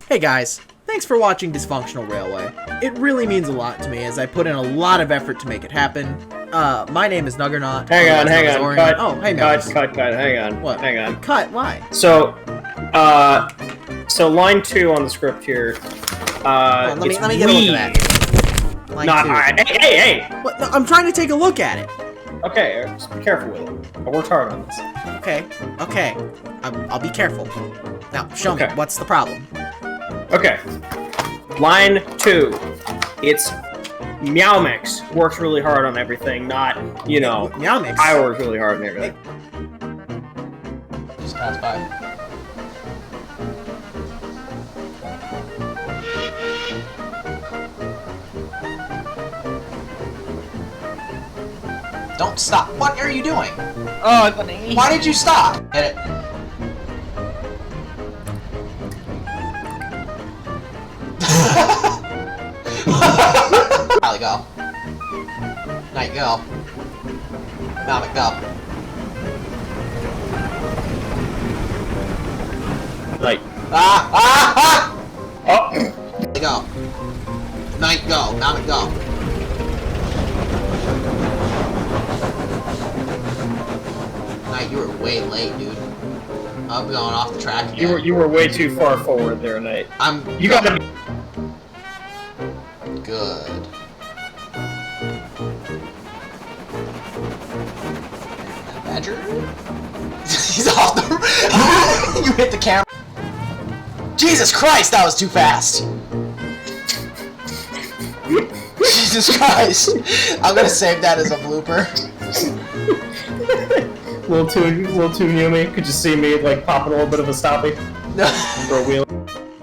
Hey guys, thanks for watching Dysfunctional Railway. It really means a lot to me as I put in a lot of effort to make it happen. My name is Nüggernäut. Hang on, cut. Oh, hey, cut, hang on. What? Hang on. Cut, why? So line 2 on the script here, let me get a look at that. Line not 2. Hey! What? No, I'm trying to take a look at it. Okay, just be careful with it. I worked hard on this. Okay. I'll be careful. Now, show me, what's the problem? Okay. Line 2. It's Meow Mix works really hard on everything, not, you know, Meow Mix? I work really hard on everything. Just pass by. Don't stop. What are you doing? Oh, it's an E. Why did you stop? Hit it. Alley, go. Night, go. Malmic, go. Like, Oh! Go. Night, go. Malmic, go. Night, you were way late, dude. I'm going off the track again. you were way too far forward there, Knight. You got to be good. Badger? He's off the... You hit the camera. Jesus Christ, that was too fast. Jesus Christ. I'm gonna save that as a blooper. little too Yumi. Could you see me like popping a little bit of a stoppie? For a wheel.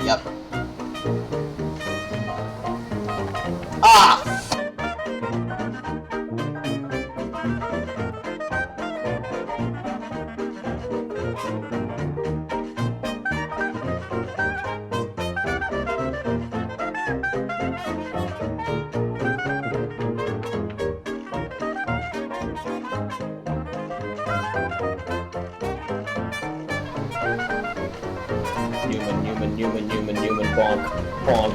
Yep. Ah! Human, bonk, bonk.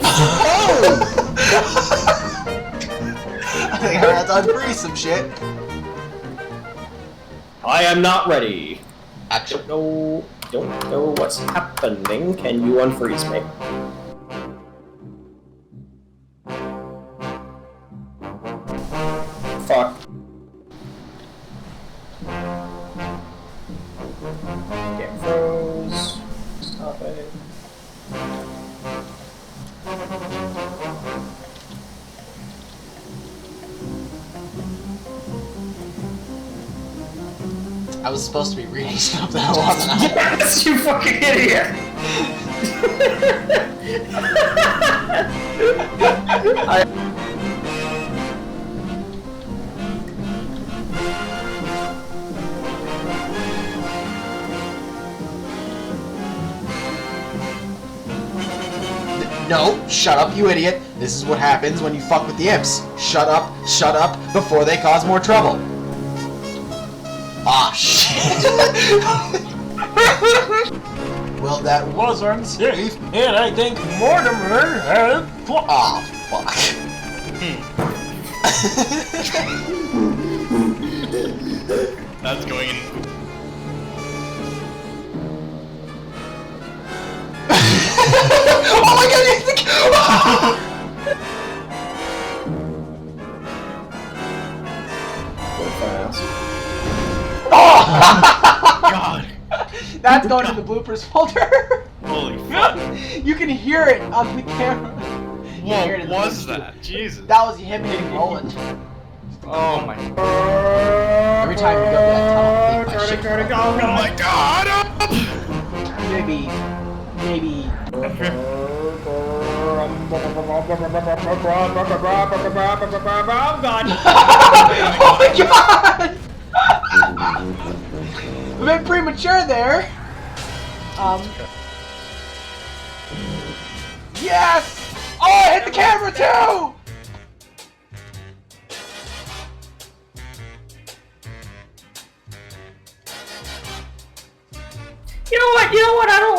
Oh! I think I had to unfreeze some shit. I am not ready. Actually, Don't know what's happening. Can you unfreeze me? Fuck. Get froze. Stop it. I was supposed to be reading stuff that wasn't I? Yes, you fucking idiot! No, shut up, you idiot. This is what happens when you fuck with the imps. Shut up, before they cause more trouble. Ah, shit. Well, that was unsafe, and I think Mortimer had... Ah, fuck. That's going in. Oh my god, you think... Oh! God. That's going in the bloopers folder. Holy fuck. You can hear it on the camera. What was that? Jesus. That was him hitting Roland. Oh my. Every time you go to that tunnel, I think my shit. Oh my god. Maybe. Oh my god! A bit premature there. Yes! Oh, I hit the camera too! You know what? I don't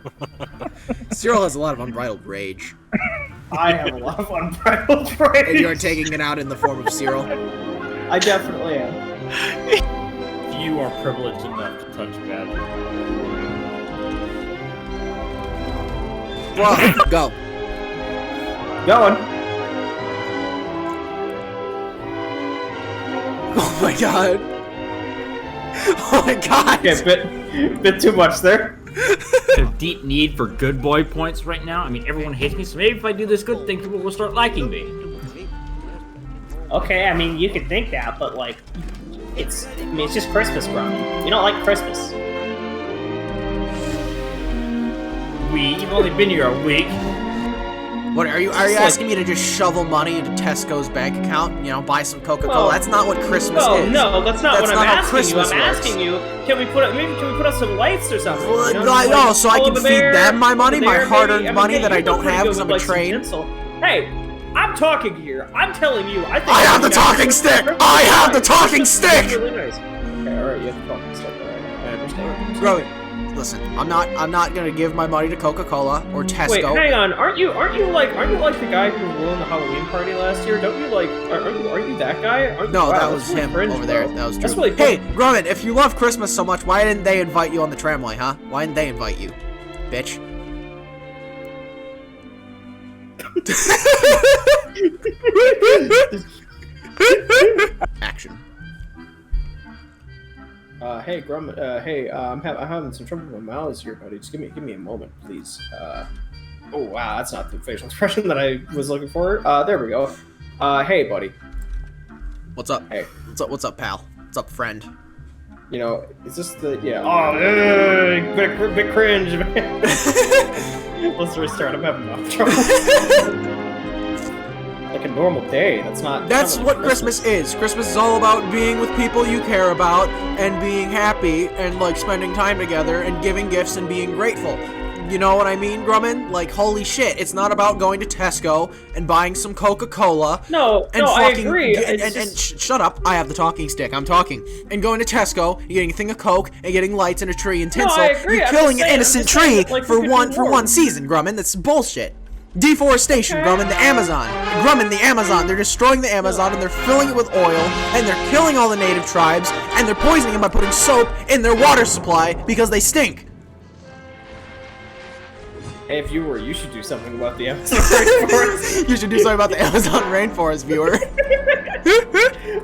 Cyril has a lot of unbridled rage. I have a lot of unbridled rage. And you're taking it out in the form of Cyril. I definitely am. You are privileged enough to touch Badger. Bro, go. Going. Oh my god. Oh my god. Okay, bit too much there. A deep need for good boy points right now. I mean, everyone hates me, so maybe if I do this good thing, people will start liking me. Okay, I mean, you could think that, but like, it's just Christmas, bro. You don't like Christmas. You've only been here a week. What are you asking me to just shovel money into Tesco's bank account? You know, buy some Coca-Cola? That's not what Christmas is. No, that's not what I'm how asking Christmas you. I'm works. asking you, can we put up some lights or something? Well, You know, so I can feed them my money, my hard-earned money that I don't have because I'm a train. Hey, I'm talking here. I'm telling you. I have the talking stick! I have the talking stick! Really nice. Okay, all right, you have the talking stick. All right, I understand. Bro, listen, I'm not gonna give my money to Coca-Cola or Tesco. Wait, hang on. Aren't you like the guy who ruined the Halloween party last year? Don't you like? Aren't you that guy? No, wow, that was him cringe, over there. bro. That was true. That's really hey, Grumman, if you love Christmas so much, why didn't they invite you on the tramway, huh? Why didn't they invite you, bitch? Action. Hey, Grumman. I'm having some trouble with my mouths here, buddy. Just give me a moment, please. Oh wow, that's not the facial expression that I was looking for. There we go. Hey, buddy. What's up? Hey. What's up, pal? What's up, friend? You know, is this the Oh, bit cringe, man. Let's restart. I'm having enough trouble. Like a normal day. That's what Christmas is. Christmas is all about being with people you care about and being happy and like spending time together and giving gifts and being grateful. You know what I mean, Grumman? Like, holy shit, it's not about going to Tesco and buying some Coca-Cola. I agree. Shut up, I have the talking stick, I'm talking. And going to Tesco, and getting a thing of Coke, and getting lights and a tree and tinsel. I agree. You're killing an innocent tree for one season, Grumman. That's bullshit. Deforestation, Grumman, the Amazon. Grumman, the Amazon. They're destroying the Amazon, and they're filling it with oil, and they're killing all the native tribes, and they're poisoning them by putting soap in their water supply because they stink. Hey, if you were, you should do something about the Amazon rainforest. You should do something about the Amazon rainforest, viewer.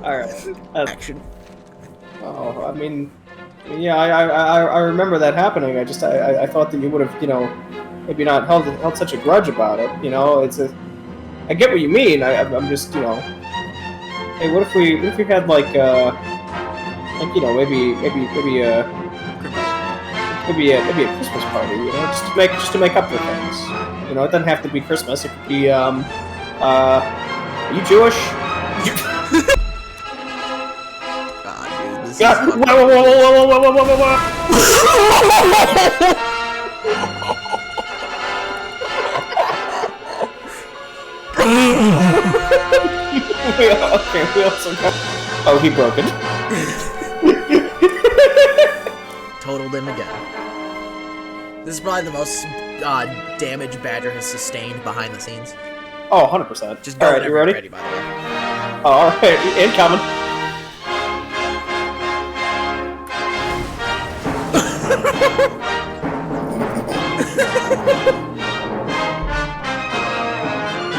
Alright. Action. Oh, I mean, yeah, I remember that happening. I thought that you would have, you know, maybe not held such a grudge about it. You know, I get what you mean. I'm just, you know, hey, what if we had like you know, maybe a Christmas party, you know, just to make up for things. You know, it doesn't have to be Christmas. It could be are you Jewish? God, dude, this Yeah. is we also got... Oh, he broke it. totaled him again. This is probably the most damage Badger has sustained behind the scenes. Oh, 100%. Just go all right, whenever you ready? you're ready, by the way. Oh, all right, incoming.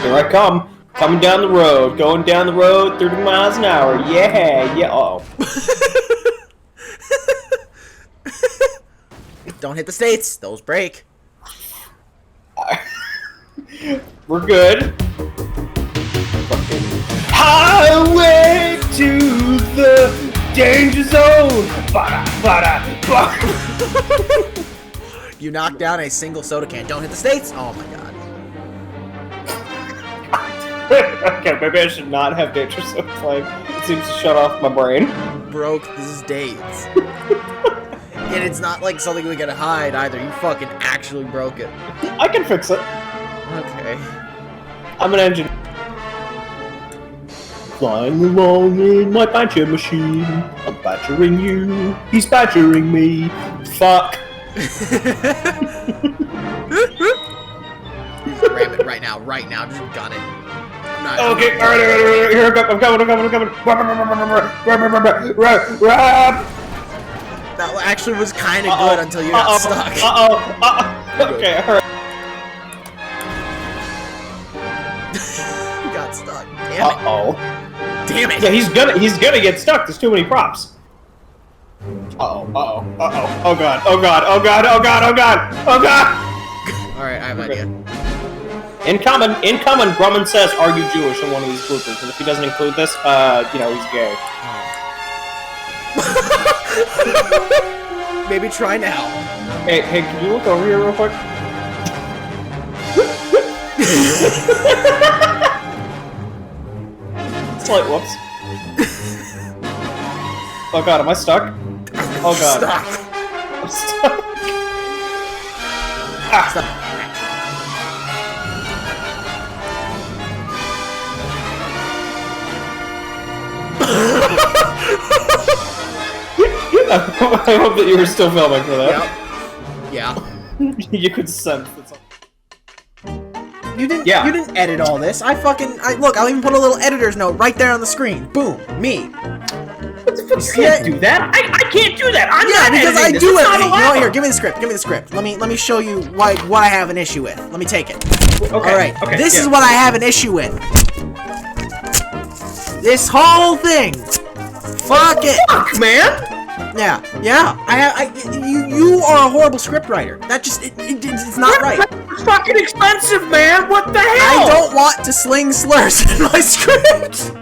Here I come. Coming down the road. Going down the road 30 miles an hour. Yeah, yeah. Uh-oh. Don't hit the states. Those break. We're good. Highway to the danger zone. You knocked down a single soda can. Don't hit the states. Oh my god. Okay, maybe I should not have danger zone playing. It seems to shut off my brain. Broke these dates. And it's not like something we gotta hide either. You fucking actually broke it. I can fix it. Okay. I'm an engineer. Flying along in my badger machine. I'm badgering you. He's badgering me. Fuck. Ram it right now, just gun it. I'm not, Okay, I'm not- alright, here I go. I'm coming. That actually was kind of good until you got stuck. Okay, alright. You got stuck. Damn it. Damn it. Yeah, he's gonna get stuck. There's too many props. Oh god. Alright, I have an idea. Incoming, Grumman says, are you Jewish in one of these bloopers? And if he doesn't include this, you know, he's gay. Maybe try now. Hey, can you look over here real quick? Slight whoops. Oh god, am I stuck? Oh god. Stuck. I'm stuck. Stuck. I hope that you were still filming for that. Yep. Yeah. You could sense that something. You didn't. Yeah. You didn't edit all this. Look. I'll even put a little editor's note right there on the screen. Boom. Me. What the fuck? You can't do that. I can't do that. I'm Yeah, not because I editing do this. it. It's Hey, not you know what? allowed. Here, give me the script. Give me the script. Let me show you what I have an issue with. Let me take it. Okay. All right. Okay. This yeah. is what I have an issue with. This whole thing. Fuck it. Fuck, man. Yeah. You are a horrible scriptwriter. That just it's not right. It's fucking expensive, man. What the hell? I don't want to sling slurs in my script.